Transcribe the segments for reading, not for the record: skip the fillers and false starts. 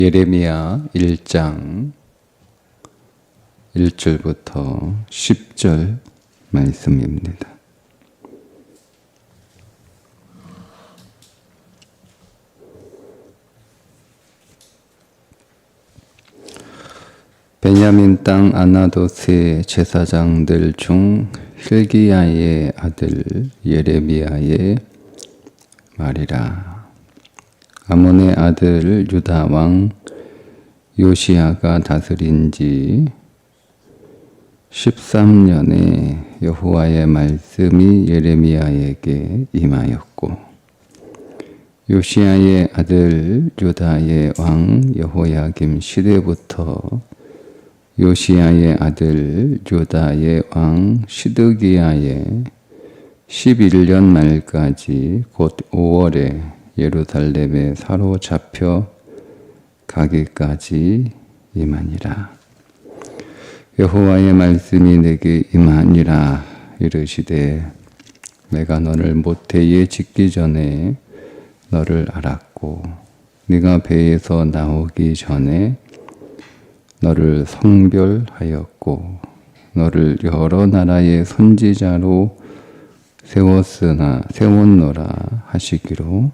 예레미야 1장 1절부터 10절 말씀입니다. 베냐민 땅 아나돗의 제사장들 중 hil기야의 아들 예레미야의 말이라. 아몬의 아들 유다 왕 요시야가 다스린 지 13년에 여호와의 말씀이 예레미야에게 임하였고, 요시야의 아들 유다의 왕 여호야김 시대부터 요시야의 아들 유다의 왕 시드기야의 11년 말까지 곧 5월에 예루살렘에 사로잡혀 가기까지 임하니라. 여호와의 말씀이 내게 임하니라. 이르시되 내가 너를 모태에 짓기 전에 너를 알았고, 네가 배에서 나오기 전에 너를 성별하였고, 너를 여러 나라의 선지자로 세웠노라 하시기로,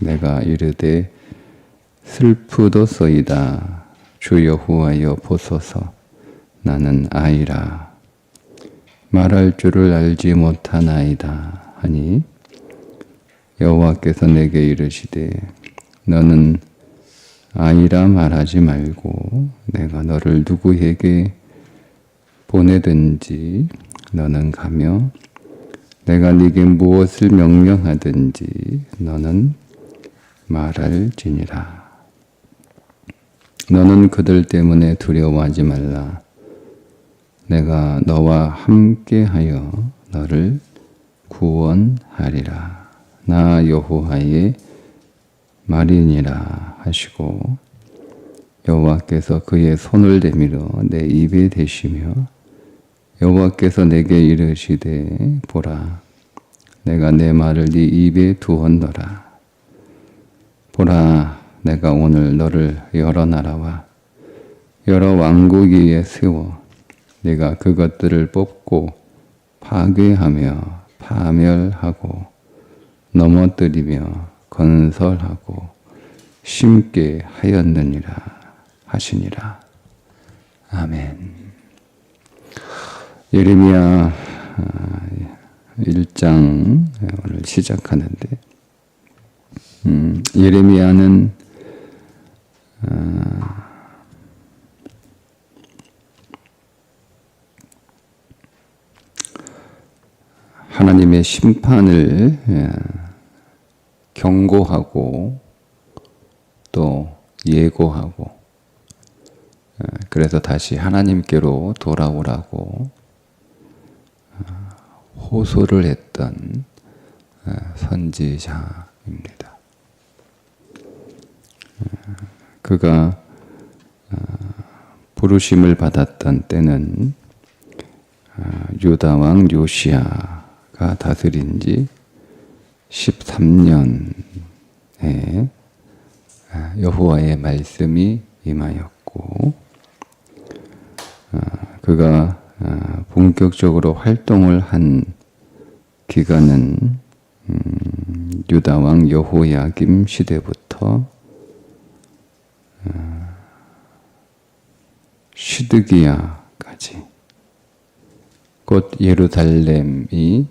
내가 이르되 슬프도소이다. 주 여호와여 보소서. 나는 아이라. 말할 줄을 알지 못하나이다 하니, 여호와께서 내게 이르시되 너는 아이라 말하지 말고 내가 너를 누구에게 보내든지 너는 가며 내가 네게 무엇을 명령하든지 너는 말할지니라. 너는 그들 때문에 두려워하지 말라. 내가 너와 함께하여 너를 구원하리라. 나 여호와의 말이니라 하시고, 여호와께서 그의 손을 내밀어 내 입에 대시며 여호와께서 내게 이르시되 보라, 내가 내 말을 네 입에 두었노라. 보라, 내가 오늘 너를 여러 나라와 여러 왕국 위에 세워 네가 그것들을 뽑고 파괴하며 파멸하고 넘어뜨리며 건설하고 심게 하였느니라 하시니라. 아멘. 예레미야 1장 오늘 시작하는데, 예레미야는 하나님의 심판을 경고하고 또 예고하고, 그래서 다시 하나님께로 돌아오라고 호소를 했던 선지자입니다. 그가 부르심을 받았던 때는 유다 왕 요시야가 다스린 지 13년에 여호와의 말씀이 임하였고, 그가 본격적으로 활동을 한 기간은 유다 왕 여호야김 시대부터 시드기야까지, 곧 예루살렘이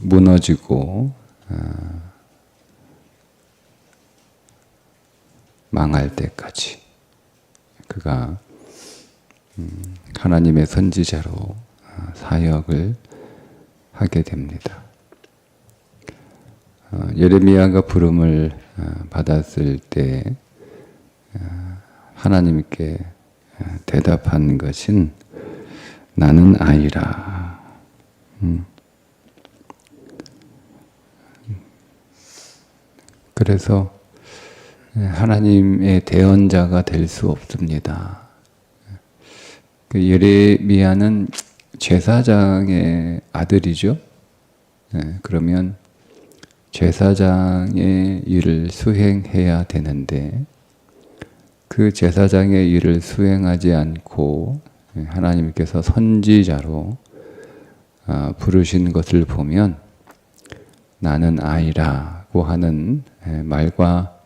무너지고 망할 때까지 그가 하나님의 선지자로 사역을 하게 됩니다. 예레미야가 부름을 받았을 때 하나님께 대답한 것은 나는 아이라. 그래서 하나님의 대언자가 될 수 없습니다. 예레미야는 제사장의 아들이죠. 그러면 제사장의 일을 수행해야 되는데 그 제사장의 일을 수행하지 않고 하나님께서 선지자로 부르신 것을 보면 나는 아이라고 하는 말과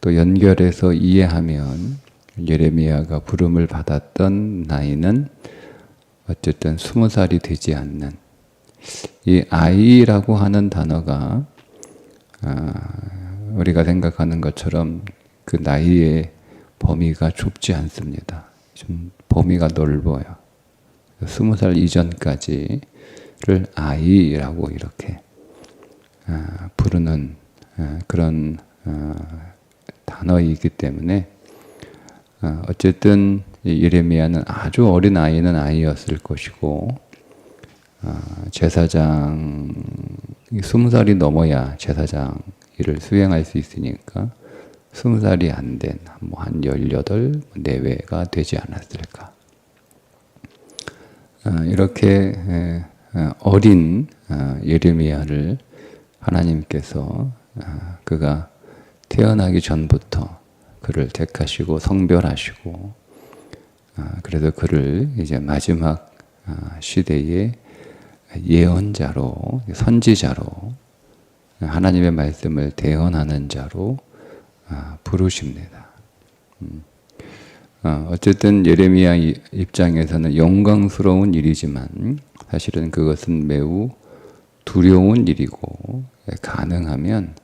또 연결해서 이해하면 예레미야가 부름을 받았던 나이는 어쨌든 20살이 되지 않는 이 아이라고 하는 단어가 우리가 생각하는 것처럼 그 나이의 범위가 좁지 않습니다. 좀 범위가 넓어요. 20살 이전까지를 아이라고 이렇게 부르는 그런 단어이기 때문에 어쨌든 예레미야는 아주 어린 아이는 아이였을 것이고 제사장 20살이 넘어야 제사장 일을 수행할 수 있으니까 20살이 안 된 한 18 내외가 되지 않았을까. 이렇게 어린 예레미야를 하나님께서 그가 태어나기 전부터 그를 택하시고 성별하시고 그래서 그를 이제 마지막 시대의 예언자로 선지자로 하나님의 말씀을 대언하는 자로 부르십니다. 어쨌든 예레미야 입장에서는 영광스러운 일이지만 사실은 그것은 매우 두려운 일이고 가능하면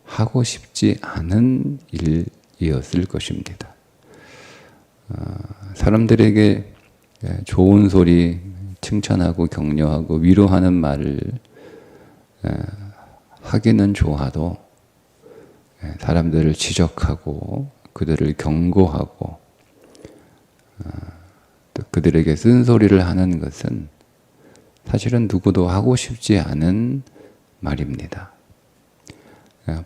하고 싶지 않은 일이었을 것입니다. 사람들에게 좋은 소리, 칭찬하고 격려하고 위로하는 말을 하기는 좋아도 사람들을 지적하고 그들을 경고하고 또 그들에게 쓴소리를 하는 것은 사실은 누구도 하고 싶지 않은 말입니다.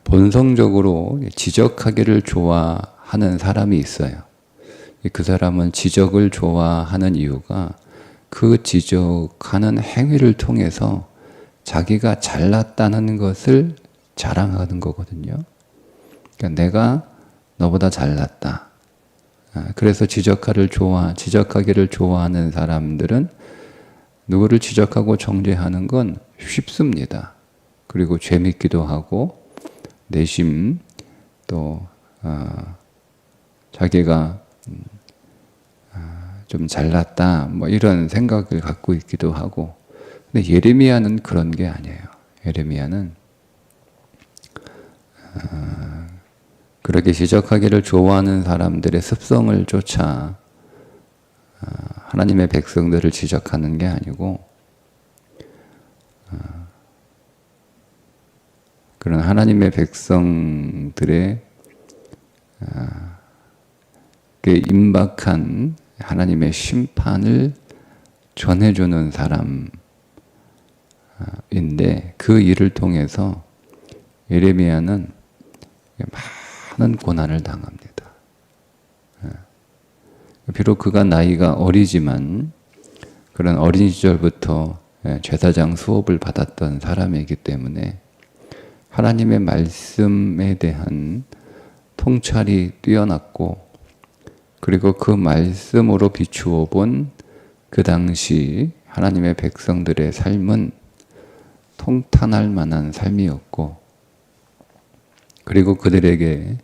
본성적으로 지적하기를 좋아하는 사람이 있어요. 그 사람은 지적을 좋아하는 이유가 그 지적하는 행위를 통해서 자기가 잘났다는 것을 자랑하는 거거든요. 그러니까 내가 너보다 잘났다. 그래서 지적하기를 좋아하는 사람들은 누구를 지적하고 정죄하는 건 쉽습니다. 그리고 재밌기도 하고 내심 또 자기가 좀 잘났다 뭐 이런 생각을 갖고 있기도 하고. 근데 예레미야는 그런 게 아니에요. 예레미야는 그렇게 지적하기를 좋아하는 사람들의 습성을 쫓아 하나님의 백성들을 지적하는 게 아니고 그런 하나님의 백성들의 그 임박한 하나님의 심판을 전해주는 사람인데 그 일을 통해서 예레미야는 많은 고난을 당합니다. 비록 그가 나이가 어리지만 그런 어린 시절부터 제사장 수업을 받았던 사람이기 때문에 하나님의 말씀에 대한 통찰이 뛰어났고 그리고 그 말씀으로 비추어 본 그 당시 하나님의 백성들의 삶은 통탄할 만한 삶이었고 그리고 그들에게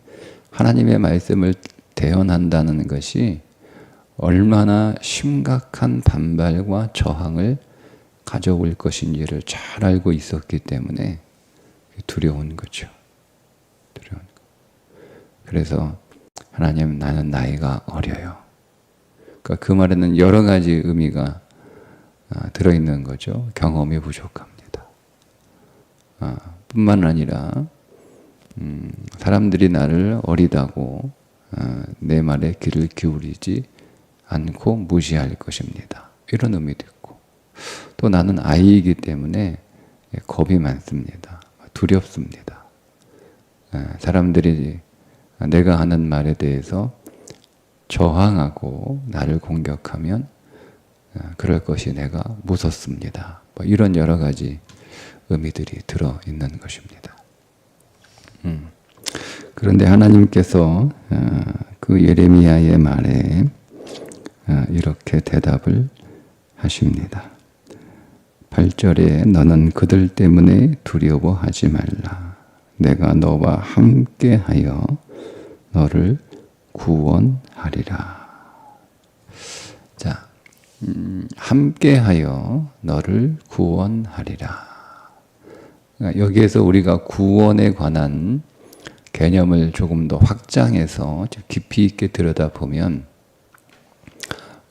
하나님의 말씀을 대언한다는 것이 얼마나 심각한 반발과 저항을 가져올 것인지를 잘 알고 있었기 때문에 두려운 거죠. 그래서 하나님 나는 나이가 어려요. 그러니까 그 말에는 여러 가지 의미가 들어있는 거죠. 경험이 부족합니다. 뿐만 아니라 사람들이 나를 어리다고 내 말에 귀를 기울이지 않고 무시할 것입니다. 이런 의미도 있고 또 나는 아이이기 때문에 겁이 많습니다. 두렵습니다. 사람들이 내가 하는 말에 대해서 저항하고 나를 공격하면 그럴 것이 내가 무섭습니다. 뭐 이런 여러 가지 의미들이 들어있는 것입니다. 그런데 하나님께서 그 예레미야의 말에 이렇게 대답을 하십니다. 8절에 너는 그들 때문에 두려워하지 말라. 내가 너와 함께하여 너를 구원하리라. 자, 함께하여 너를 구원하리라. 여기에서 우리가 구원에 관한 개념을 조금 더 확장해서 깊이 있게 들여다보면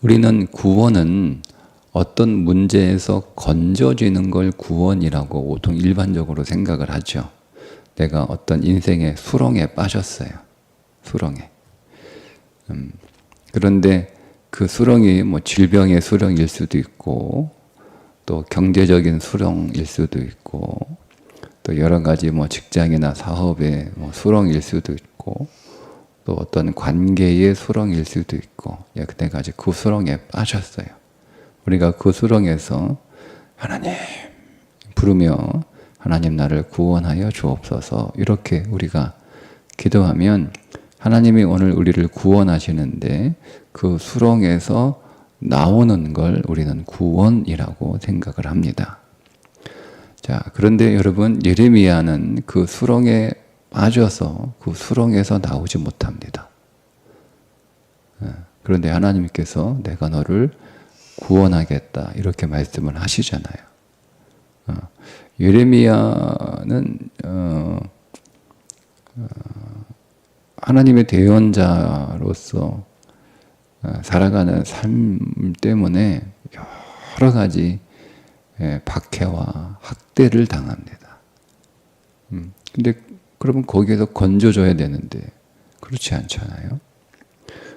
우리는 구원은 어떤 문제에서 건져지는 걸 구원이라고 보통 일반적으로 생각을 하죠. 내가 어떤 인생의 수렁에 빠졌어요. 수렁에. 그런데 그 수렁이 뭐 질병의 수렁일 수도 있고 또 경제적인 수렁일 수도 있고 또 여러 가지 뭐 직장이나 사업의 뭐 수렁일 수도 있고 또 어떤 관계의 수렁일 수도 있고 내가 아직 그 수렁에 빠졌어요. 우리가 그 수렁에서 하나님 부르며 하나님 나를 구원하여 주옵소서 이렇게 우리가 기도하면 하나님이 오늘 우리를 구원하시는데 그 수렁에서 나오는 걸 우리는 구원이라고 생각을 합니다. 자, 그런데 여러분 예레미야는 그 수렁에 빠져서 그 수렁에서 나오지 못합니다. 그런데 하나님께서 내가 너를 구원하겠다 이렇게 말씀을 하시잖아요. 예레미야는 하나님의 대언자로서 살아가는 삶 때문에 여러 가지 박해와 학대를 당합니다. 근데 그러면 거기에서 건져줘야 되는데 그렇지 않잖아요.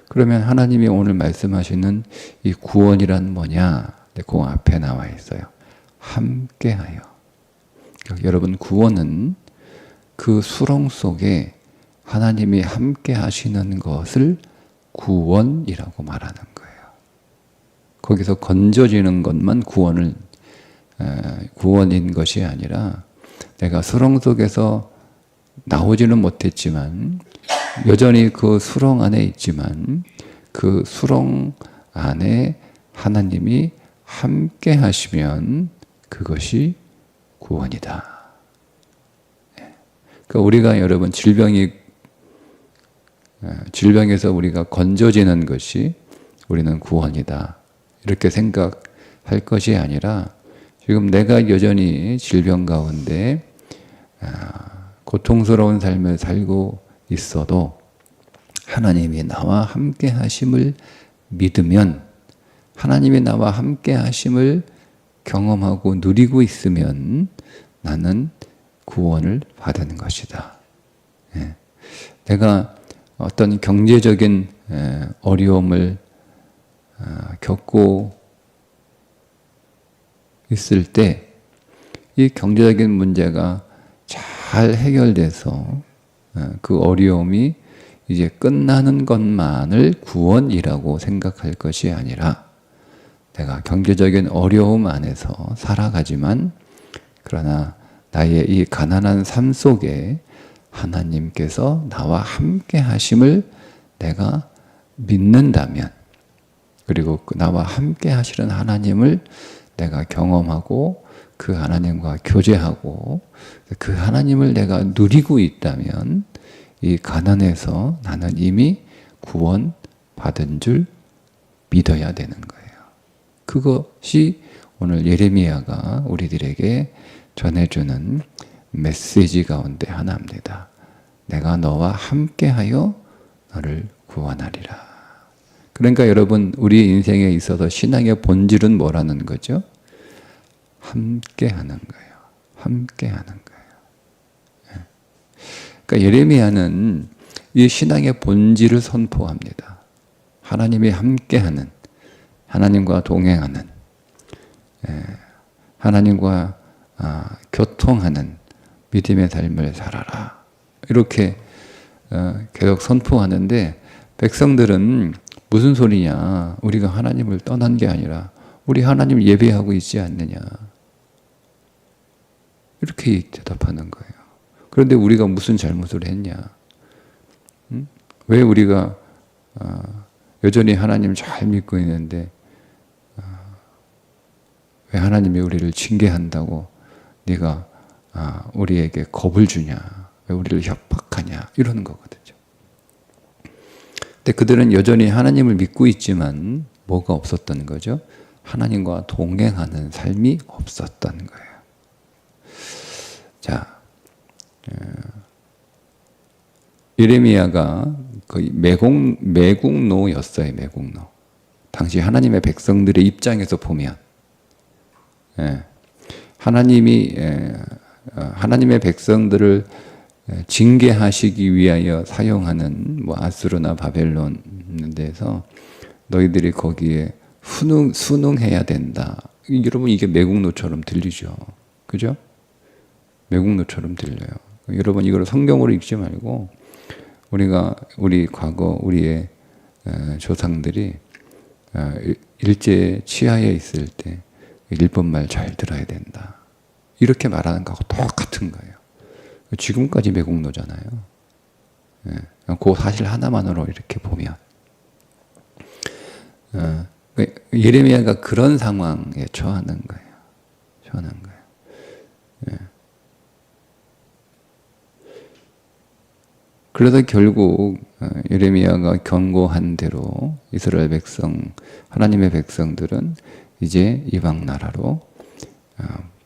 그러면 하나님이 오늘 말씀하시는 이 구원이란 뭐냐? 그 앞에 나와 있어요. 함께하여. 여러분 구원은 그 수렁 속에 하나님이 함께 하시는 것을 구원이라고 말하는 거예요. 거기서 건져지는 것만 구원인 것이 아니라 내가 수렁 속에서 나오지는 못했지만 여전히 그 수렁 안에 있지만 그 수렁 안에 하나님이 함께 하시면 그것이 구원이다. 그러니까 우리가 여러분 질병에서 우리가 건져지는 것이 우리는 구원이다. 이렇게 생각할 것이 아니라 지금 내가 여전히 질병 가운데 고통스러운 삶을 살고 있어도 하나님이 나와 함께 하심을 믿으면 하나님이 나와 함께 하심을 경험하고 누리고 있으면 나는 구원을 받은 것이다. 내가 어떤 경제적인 어려움을 겪고 있을 때 이 경제적인 문제가 잘 해결돼서 그 어려움이 이제 끝나는 것만을 구원이라고 생각할 것이 아니라 내가 경제적인 어려움 안에서 살아가지만 그러나 나의 이 가난한 삶 속에 하나님께서 나와 함께 하심을 내가 믿는다면 그리고 나와 함께 하시는 하나님을 내가 경험하고 그 하나님과 교제하고 그 하나님을 내가 누리고 있다면 이 가난에서 나는 이미 구원받은 줄 믿어야 되는 거예요. 그것이 오늘 예레미야가 우리들에게 전해주는 메시지 가운데 하나입니다. 내가 너와 함께하여 너를 구원하리라. 그러니까 여러분 우리 인생에 있어서 신앙의 본질은 뭐라는 거죠? 함께하는 거예요. 함께하는 거예요. 그러니까 예레미야는 이 신앙의 본질을 선포합니다. 하나님이 함께하는, 하나님과 동행하는, 하나님과 교통하는 믿음의 삶을 살아라. 이렇게 계속 선포하는데 백성들은 무슨 소리냐? 우리가 하나님을 떠난 게 아니라 우리 하나님 예배하고 있지 않느냐? 이렇게 대답하는 거예요. 그런데 우리가 무슨 잘못을 했냐? 응? 왜 우리가 여전히 하나님 잘 믿고 있는데 왜 하나님이 우리를 징계한다고 네가 우리에게 겁을 주냐? 왜 우리를 협박하냐? 이러는 거거든요. 근데 그들은 여전히 하나님을 믿고 있지만 뭐가 없었던 거죠? 하나님과 동행하는 삶이 없었던 거예요. 자, 예레미야가 거의 매국노였어요. 매국노. 당시 하나님의 백성들의 입장에서 보면 하나님의 백성들을 징계하시기 위하여 사용하는 아수르나 바벨론 데서 너희들이 거기에 순응해야 된다. 여러분 이게 매국노처럼 들리죠. 그죠? 매국노처럼 들려요. 여러분 이걸 성경으로 읽지 말고 우리 과거 우리의 조상들이 일제 치하에 있을 때 일본말 잘 들어야 된다. 이렇게 말하는 거하고 똑같은 거예요. 지금까지 매국노잖아요. 그 사실 하나만으로 이렇게 보면 예레미야가 그런 상황에 처하는 거예요. 그래서 결국 예레미야가 경고한 대로 이스라엘 백성, 하나님의 백성들은 이제 이방 나라로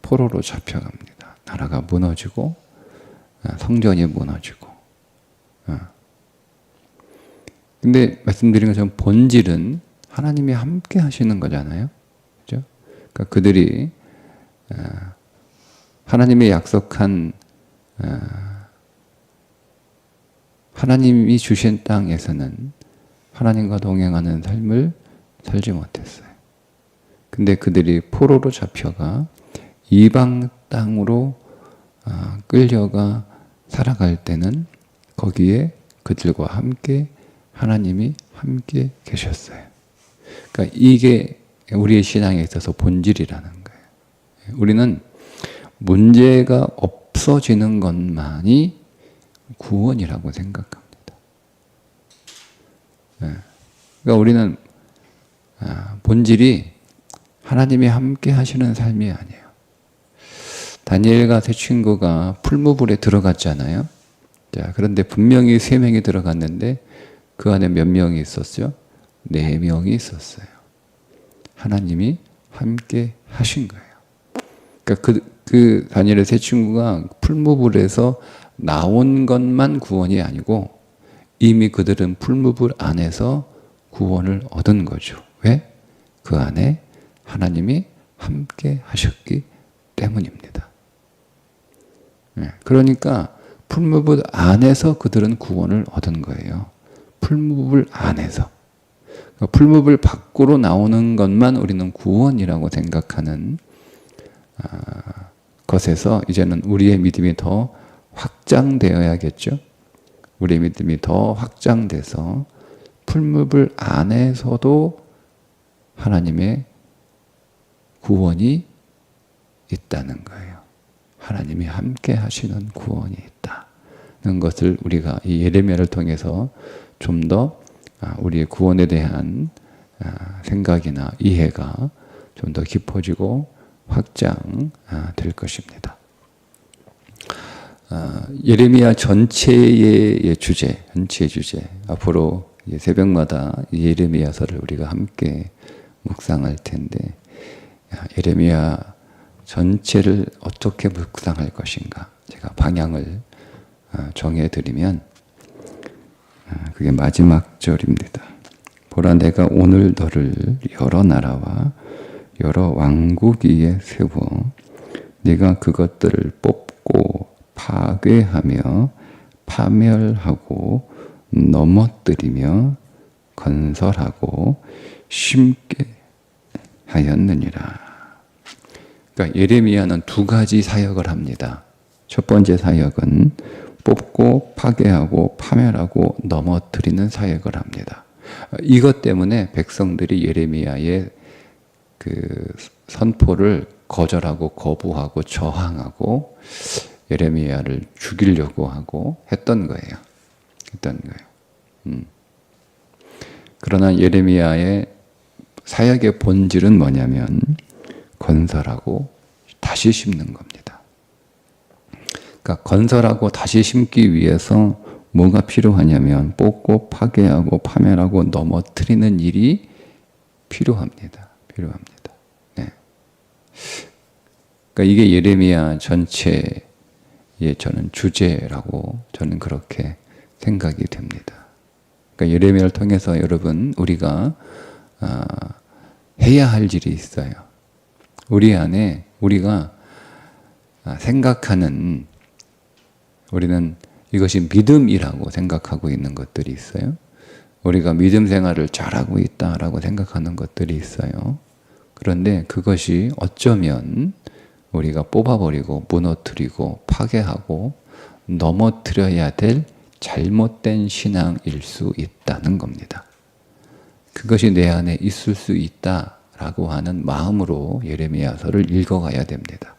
포로로 잡혀갑니다. 나라가 무너지고 성전이 무너지고. 근데 말씀드린 것처럼 본질은 하나님이 함께 하시는 거잖아요. 그죠? 그러니까 그들이 하나님의 약속한 하나님이 주신 땅에서는 하나님과 동행하는 삶을 살지 못했어요. 근데 그들이 포로로 잡혀가 이방 땅으로 끌려가 살아갈 때는 거기에 그들과 함께 하나님이 함께 계셨어요. 그러니까 이게 우리의 신앙에 있어서 본질이라는 거예요. 우리는 문제가 없어지는 것만이 구원이라고 생각합니다. 그러니까 우리는 본질이 하나님이 함께 하시는 삶이 아니에요. 다니엘과 세 친구가 풀무불에 들어갔잖아요. 자, 그런데 분명히 3명이 들어갔는데 그 안에 몇 명이 있었어요? 4명이 있었어요. 하나님이 함께 하신 거예요. 그러니까 그 다니엘의 세 친구가 풀무불에서 나온 것만 구원이 아니고 이미 그들은 풀무불 안에서 구원을 얻은 거죠. 왜? 그 안에 하나님이 함께 하셨기 때문입니다. 그러니까 풀무불 안에서 그들은 구원을 얻은 거예요. 풀무불 안에서. 풀무불 밖으로 나오는 것만 우리는 구원이라고 생각하는 것에서 이제는 우리의 믿음이 더 확장되어야겠죠. 우리의 믿음이 더 확장돼서 풀무불 안에서도 하나님의 구원이 있다는 거예요. 하나님이 함께 하시는 구원이 있다는 것을 우리가 이 예레미야를 통해서 좀 더 우리의 구원에 대한 생각이나 이해가 좀 더 깊어지고 확장될 것입니다. 예레미야 전체의 주제, 앞으로 새벽마다 예레미야서를 우리가 함께 묵상할 텐데 예레미야 전체를 어떻게 묵상할 것인가 제가 방향을 정해드리면 그게 마지막 절입니다. 보라 내가 오늘 너를 여러 나라와 여러 왕국 위에 세워 네가 그것들을 뽑고 파괴하며 파멸하고 넘어뜨리며 건설하고 심게 하였느니라. 그러니까 예레미야는 2가지 사역을 합니다. 첫 번째 사역은 뽑고 파괴하고 파멸하고 넘어뜨리는 사역을 합니다. 이것 때문에 백성들이 예레미야의 그 선포를 거절하고 거부하고 저항하고 예레미야를 죽이려고 하고 했던 거예요. 그러나 예레미야의 사역의 본질은 뭐냐면 건설하고 다시 심는 겁니다. 그러니까 건설하고 다시 심기 위해서 뭐가 필요하냐면 뽑고 파괴하고 파멸하고 넘어뜨리는 일이 필요합니다. 네. 그러니까 이게 예레미야 전체의 저는 주제라고 저는 그렇게 생각이 됩니다. 그러니까 예레미야를 통해서 여러분 우리가 해야 할 일이 있어요. 우리 안에 우리가 생각하는 우리는 이것이 믿음이라고 생각하고 있는 것들이 있어요. 우리가 믿음 생활을 잘하고 있다라고 생각하는 것들이 있어요. 그런데 그것이 어쩌면 우리가 뽑아버리고 무너뜨리고 파괴하고 넘어뜨려야 될 잘못된 신앙일 수 있다는 겁니다. 그것이 내 안에 있을 수 있다라고 하는 마음으로 예레미야서를 읽어가야 됩니다.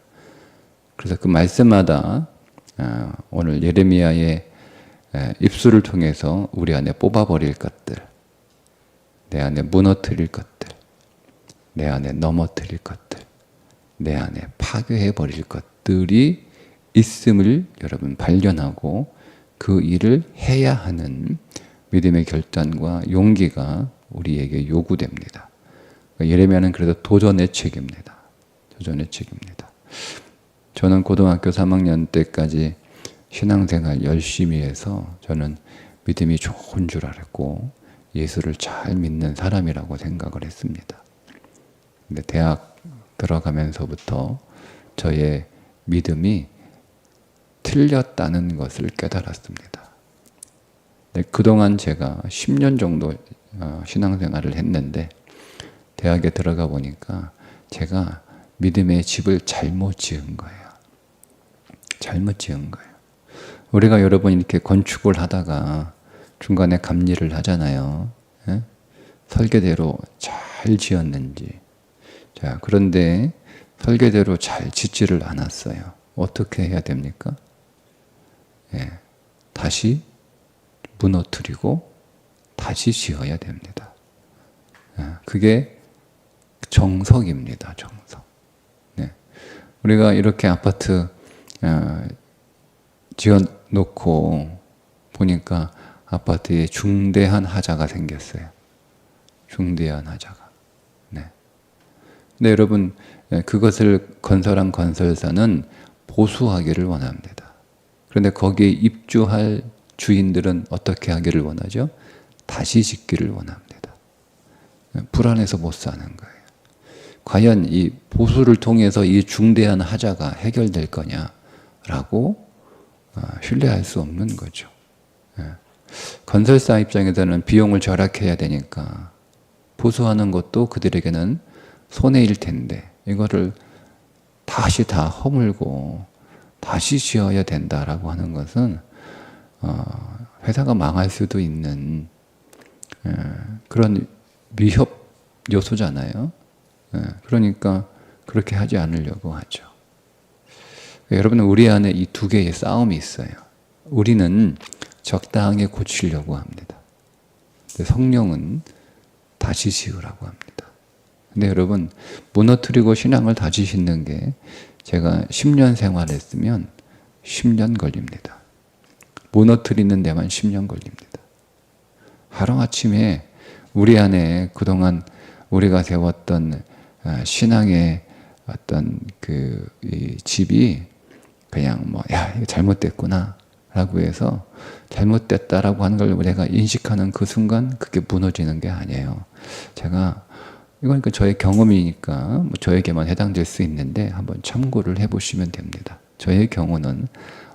그래서 그 말씀마다 오늘 예레미야의 입술을 통해서 우리 안에 뽑아버릴 것들, 내 안에 무너뜨릴 것들, 내 안에 넘어뜨릴 것들, 내 안에 파괴해버릴 것들이 있음을 여러분 발견하고 그 일을 해야 하는 믿음의 결단과 용기가 우리에게 요구됩니다. 예레미야는 그래도 도전의 책입니다. 저는 고등학교 3학년 때까지 신앙생활 열심히 해서 저는 믿음이 좋은 줄 알았고 예수를 잘 믿는 사람이라고 생각을 했습니다. 근데 대학 들어가면서부터 저의 믿음이 틀렸다는 것을 깨달았습니다. 그동안 제가 10년 정도 신앙생활을 했는데 대학에 들어가 보니까 제가 믿음의 집을 잘못 지은 거예요. 우리가 여러분 이렇게 건축을 하다가 중간에 감리를 하잖아요. 예? 설계대로 잘 지었는지. 자, 그런데 설계대로 잘 짓지를 않았어요. 어떻게 해야 됩니까? 예, 다시 무너뜨리고 다시 지어야 됩니다. 예, 그게 정석입니다. 정석. 네. 우리가 이렇게 아파트 지어놓고 보니까 아파트에 중대한 하자가 생겼어요. 중대한 하자가. 네. 근데 여러분 그것을 건설한 건설사는 보수하기를 원합니다. 그런데 거기에 입주할 주인들은 어떻게 하기를 원하죠? 다시 짓기를 원합니다. 불안해서 못 사는 거예요. 과연 이 보수를 통해서 이 중대한 하자가 해결될 거냐라고 신뢰할 수 없는 거죠. 건설사 입장에서는 비용을 절약해야 되니까 보수하는 것도 그들에게는 손해일 텐데 이거를 다시 다 허물고 다시 지어야 된다라고 하는 것은 회사가 망할 수도 있는 그런 위협 요소잖아요. 그러니까 그렇게 하지 않으려고 하죠. 여러분은 우리 안에 이 두 개의 싸움이 있어요. 우리는 적당히 고치려고 합니다. 성령은 다시 지으라고 합니다. 근데 여러분 무너뜨리고 신앙을 다시 짓는 게 제가 10년 생활했으면 10년 걸립니다. 무너뜨리는 데만 10년 걸립니다. 하루아침에 우리 안에 그동안 우리가 세웠던 신앙의 어떤 이 집이 그냥 야, 이거 잘못됐구나 라고 해서 잘못됐다라고 하는 걸 우리가 인식하는 그 순간 그게 무너지는 게 아니에요. 제가 이건 저의 경험이니까 저에게만 해당될 수 있는데 한번 참고를 해보시면 됩니다. 저의 경우는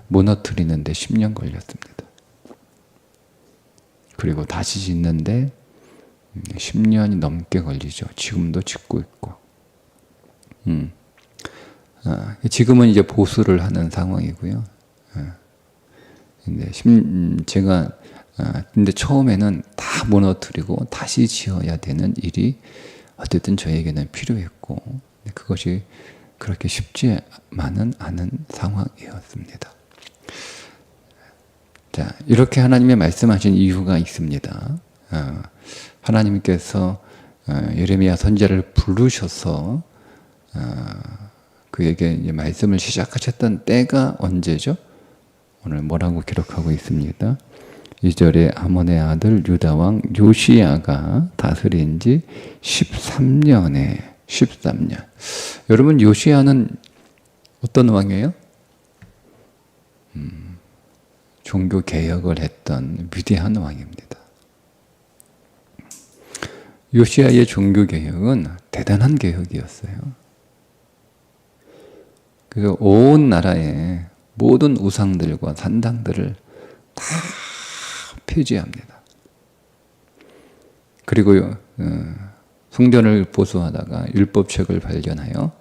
무너뜨리는데 10년 걸렸습니다. 그리고 다시 짓는데 10년이 넘게 걸리죠. 지금도 짓고 있고. 지금은 이제 보수를 하는 상황이고요. 근데 처음에는 다 무너뜨리고 다시 지어야 되는 일이 어쨌든 저에게는 필요했고, 그것이 그렇게 쉽지만은 않은 상황이었습니다. 자, 이렇게 하나님의 말씀하신 이유가 있습니다. 하나님께서 예레미야 선지자를 부르셔서 그에게 이제 말씀을 시작하셨던 때가 언제죠? 오늘 뭐라고 기록하고 있습니다. 2절에 아몬의 아들 유다 왕 요시야가 다스린 지 13년에 13년. 여러분, 요시야는 어떤 왕이에요? 종교 개혁을 했던 위대한 왕입니다. 요시야의 종교 개혁은 대단한 개혁이었어요. 그래서 온 나라의 모든 우상들과 산당들을 다 폐지합니다. 그리고 성전을 보수하다가 율법책을 발견하여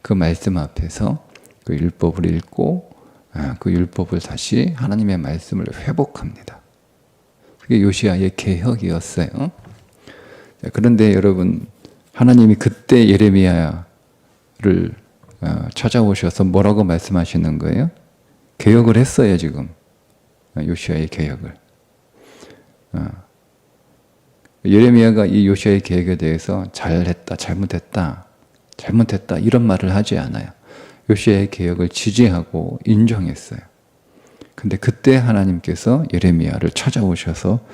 그 말씀 앞에서 그 율법을 읽고 그 율법을 다시 하나님의 말씀을 회복합니다. 그게 요시야의 개혁이었어요. 그런데 여러분, 하나님이 그때 예레미야를 찾아오셔서 뭐라고 말씀하시는 거예요? 개혁을 했어요, 지금. 요시야의 개혁을. 예레미야가 이 요시야의 개혁에 대해서 잘했다, 잘못했다 이런 말을 하지 않아요. 요시야의 개혁을 지지하고 인정했어요. 근데 그때 하나님께서 예레미야를 찾아오셔서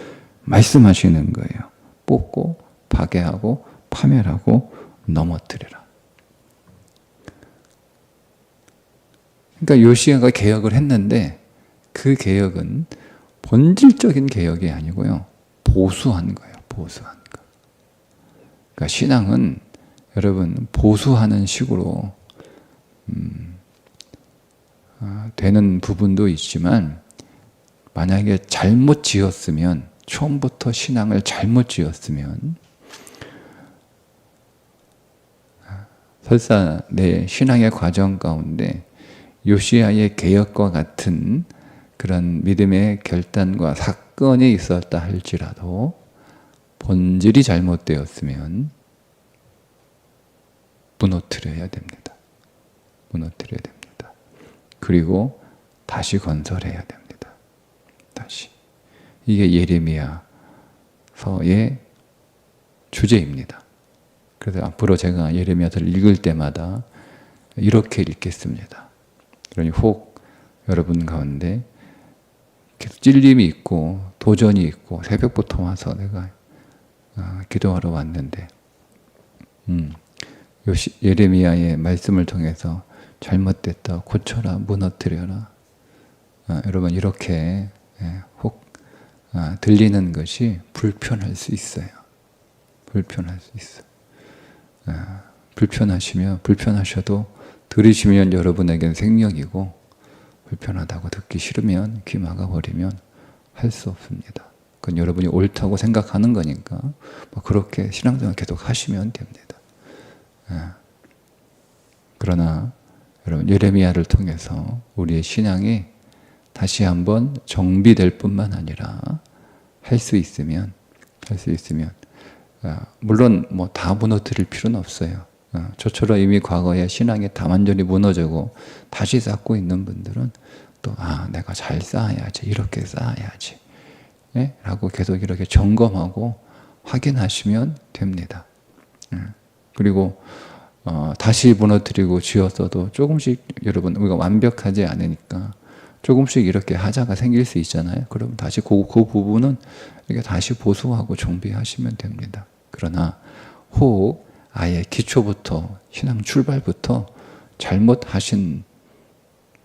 말씀하시는 거예요. 뽑고 파괴하고 파멸하고 넘어뜨리라. 그러니까 요시야가 개혁을 했는데 그 개혁은 본질적인 개혁이 아니고요. 보수한 거예요. 보수한 거. 그러니까 신앙은 여러분 보수하는 식으로 되는 부분도 있지만 만약에 잘못 지었으면 처음부터 신앙을 잘못 지었으면 설사 내 신앙의 과정 가운데 요시야의 개혁과 같은 그런 믿음의 결단과 사건이 있었다 할지라도 본질이 잘못되었으면 무너뜨려야 됩니다. 무너뜨려야 됩니다. 그리고 다시 건설해야 됩니다. 다시. 이게 예레미야서의 주제입니다. 그래서 앞으로 제가 예레미야서를 읽을 때마다 이렇게 읽겠습니다. 그러니 혹 여러분 가운데 계속 찔림이 있고 도전이 있고 새벽부터 와서 내가 기도하러 왔는데 예레미야의 말씀을 통해서 잘못됐다, 고쳐라, 무너뜨려라. 여러분 이렇게 혹 들리는 것이 불편할 수 있어요. 불편할 수 있어요. 불편하셔도 들으시면 여러분에게는 생명이고 불편하다고 듣기 싫으면 귀 막아버리면 할 수 없습니다. 그건 여러분이 옳다고 생각하는 거니까 그렇게 신앙생활 계속 하시면 됩니다. 그러나 여러분 예레미야를 통해서 우리의 신앙이 다시 한번 정비될 뿐만 아니라 할 수 있으면 물론 다 무너뜨릴 필요는 없어요. 저처럼 이미 과거에 신앙이 다 완전히 무너지고 다시 쌓고 있는 분들은 또 내가 잘 쌓아야지, 이렇게 쌓아야지 라고 계속 이렇게 점검하고 확인하시면 됩니다. 그리고 다시 무너뜨리고 지었어도 조금씩 여러분 우리가 완벽하지 않으니까 조금씩 이렇게 하자가 생길 수 있잖아요. 그럼 다시 그 부분은 이렇게 다시 보수하고 정비하시면 됩니다. 그러나 혹 아예 기초부터 신앙 출발부터 잘못하신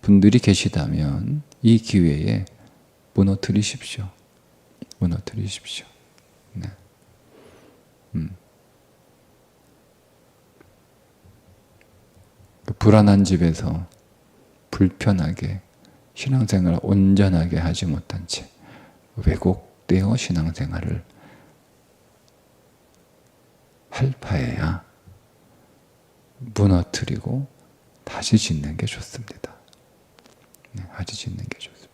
분들이 계시다면 이 기회에 무너뜨리십시오. 무너뜨리십시오. 네. 불안한 집에서 불편하게 신앙생활을 온전하게 하지 못한 채 왜곡되어 신앙생활을 할 바에야 무너뜨리고 다시 짓는 게 좋습니다. 다시 짓는 게 좋습니다.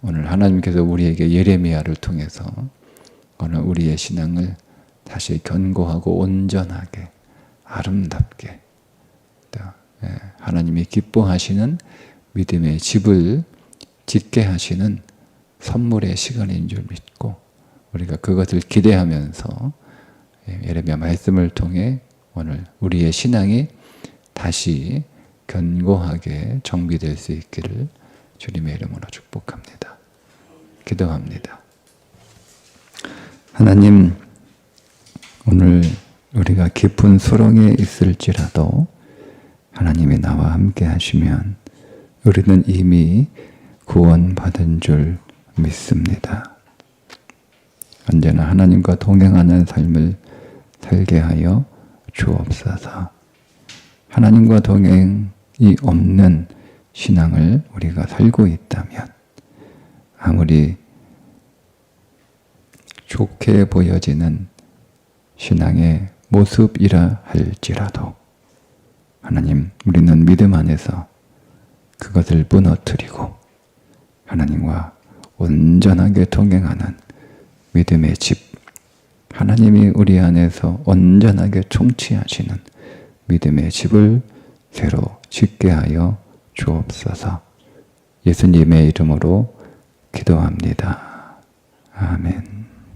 오늘 하나님께서 우리에게 예레미야를 통해서 오늘 우리의 신앙을 다시 견고하고 온전하게 아름답게 하나님이 기뻐하시는 믿음의 집을 짓게 하시는 선물의 시간인 줄 믿고 우리가 그것을 기대하면서 예레미야 말씀을 통해 오늘 우리의 신앙이 다시 견고하게 정비될 수 있기를 주님의 이름으로 축복합니다. 기도합니다. 하나님, 오늘 우리가 깊은 수렁에 있을지라도 하나님이 나와 함께 하시면 우리는 이미 구원받은 줄 믿습니다. 언제나 하나님과 동행하는 삶을 살게 하여 주옵소서. 하나님과 동행이 없는 신앙을 우리가 살고 있다면 아무리 좋게 보여지는 신앙의 모습이라 할지라도 하나님, 우리는 믿음 안에서 그것을 무너뜨리고 하나님과 온전하게 동행하는 믿음의 집, 하나님이 우리 안에서 온전하게 통치하시는 믿음의 집을 새로 짓게 하여 주옵소서. 예수님의 이름으로 기도합니다. 아멘.